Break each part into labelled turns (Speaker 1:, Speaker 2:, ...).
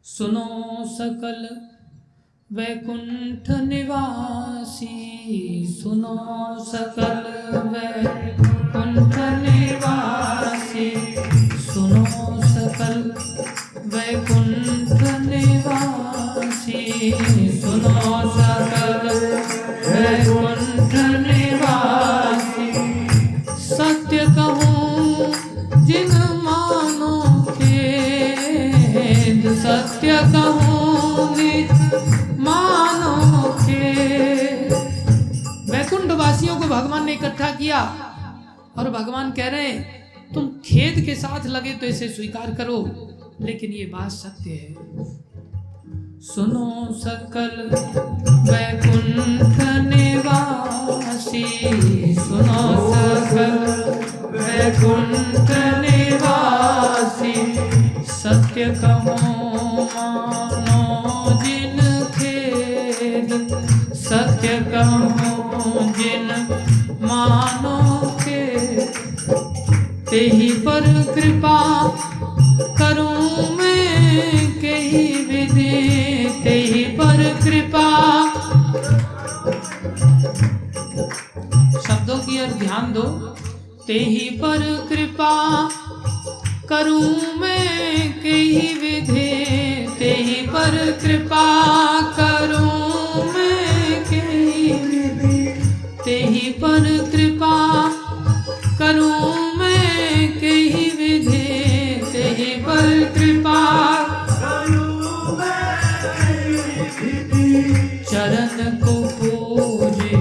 Speaker 1: सुनो सकल वैकुंठ निवासी, सुनो सकल वैकुंठ निवासी, सुनो सकल वैकुंठ निवासी, सुनो सकल वैकुंठ निवासी। सत्य कहूँ जिन मानो खेद, सत्य कहूँ निज मानो खेद। वैकुंठ वासियों को भगवान ने इकट्ठा किया और भगवान कह रहे हैं तुम खेद के साथ लगे तो इसे स्वीकार करो, लेकिन ये बात सत्य है। सुनो सकल वैकुंठ निवासी, सुनो सकल वैकुंठ निवासी, सत्य कहो मानो जिन खेद, सत्य कहो जिन मानो खेद। तेहि पर कृपा करूं मैं कही विधि, तेहि पर कृपा। शब्दों की ओर ध्यान दो। तेहि पर कृपा करूं मैं कही विधि, तेहि पर कृपा करूं मैं कही विधि, तेहि पर कृपा करूं मैं कही विधि, तेहि पर कृपा करूं मैं कही विधि। चरण को पूजे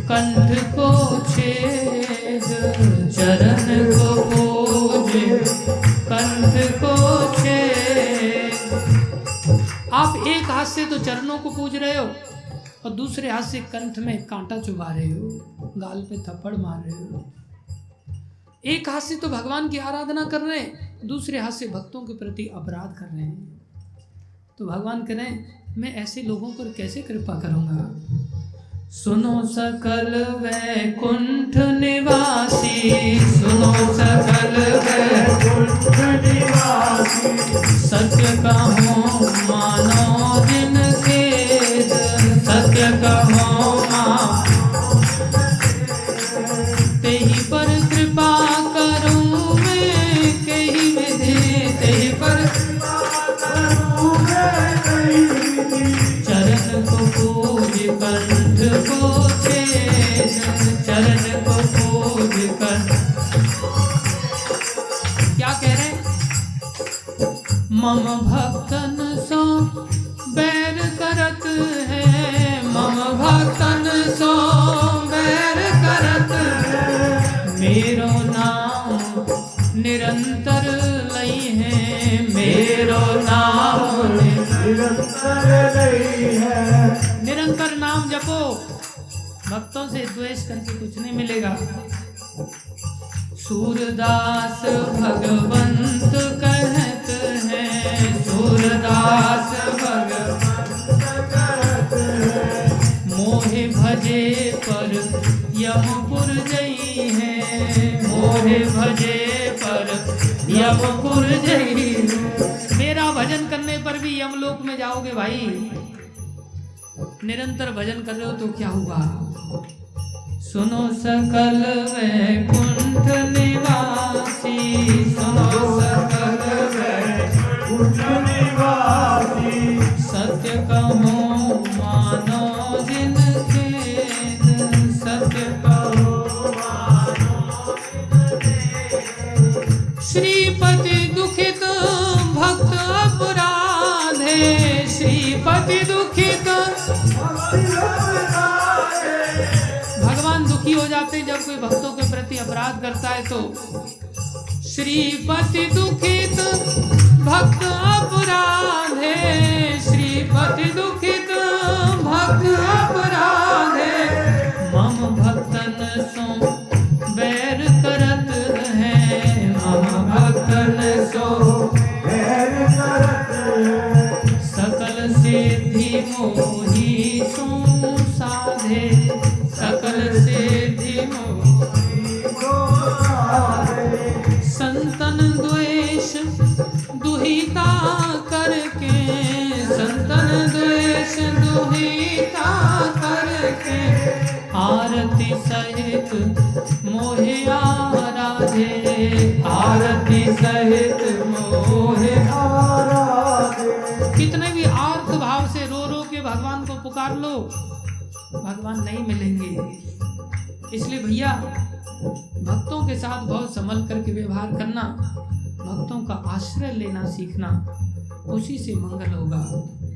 Speaker 1: कंठ को छेद, चरण को पूजे कंठ को छेद। आप एक हाथ से तो चरणों को पूज रहे हो और दूसरे हाथ से कंठ में कांटा चुभा रहे हो, गाल पे थप्पड़ मार रहे हो। एक हाथ से तो भगवान की आराधना कर रहे हैं, दूसरे हाथ से भक्तों के प्रति अपराध कर रहे हैं। तो भगवान कह रहे हैं मैं ऐसे लोगों पर कैसे कृपा करूंगा। सुनो सकल वैकुंठ निवासी, सुनो सकल वैकुंठ निवासी, सत्य कहो मानो जिन खेद, सत्य कहो मानो। तेहि पर कृपा करूं मैं कही विधि, तेहि पर कृपा करूं मैं कही विधि। चरण को पूज कंठ को छेद, चरण को पूज कंठ। क्या कह रहे हैं? मम भक्तन सो बैर करत है, मम भक्तन सो बैर करत है। मेरो नाम निरंतर लई है, मेरो नाम निरंतर लई है। निरंतर नाम जपो, भक्तों से द्वेष करके कुछ नहीं मिलेगा। सूरदास भगवंत कहत हैं, सूरदास भगवंत कहत हैं। मोहे भजे पर यमपुर जई है, मोहे भजे पर यमपुर जई। मेरा भजन करने पर भी यमलोक में जाओगे भाई। निरंतर भजन कर रहे हो तो क्या हुआ। सुनो सकल वैकुंठ निवासी, सुनो सकल वैकुंठ निवासी, सत्य कहो मानो जिन खेद, सत्य कहो मानो जिन खेद। श्रीपति दुखित भक्त अपराधे, श्रीपति दुखित। भगवान दुखी हो जाते हैं जब कोई भक्तों के प्रति अपराध करता है तो। श्रीपति दुखित भक्त अपराधे, श्रीपति दुखित भक्त अपराधे। मम भक्तन सो बैर करत है, मम भक्तन सो बैर करत है। सकल सिद्धि मोहि सो साधे, सकल सिद्धि मोहि सो साधे। संतन द्वेष दुहिता करके, कितने भी आर्त भाव से रो रो के भगवान को पुकार लो, भगवान नहीं मिलेंगे। इसलिए भैया भक्तों के साथ बहुत संभल करके व्यवहार करना, भक्तों का आश्रय लेना सीखना, उसी से मंगल होगा।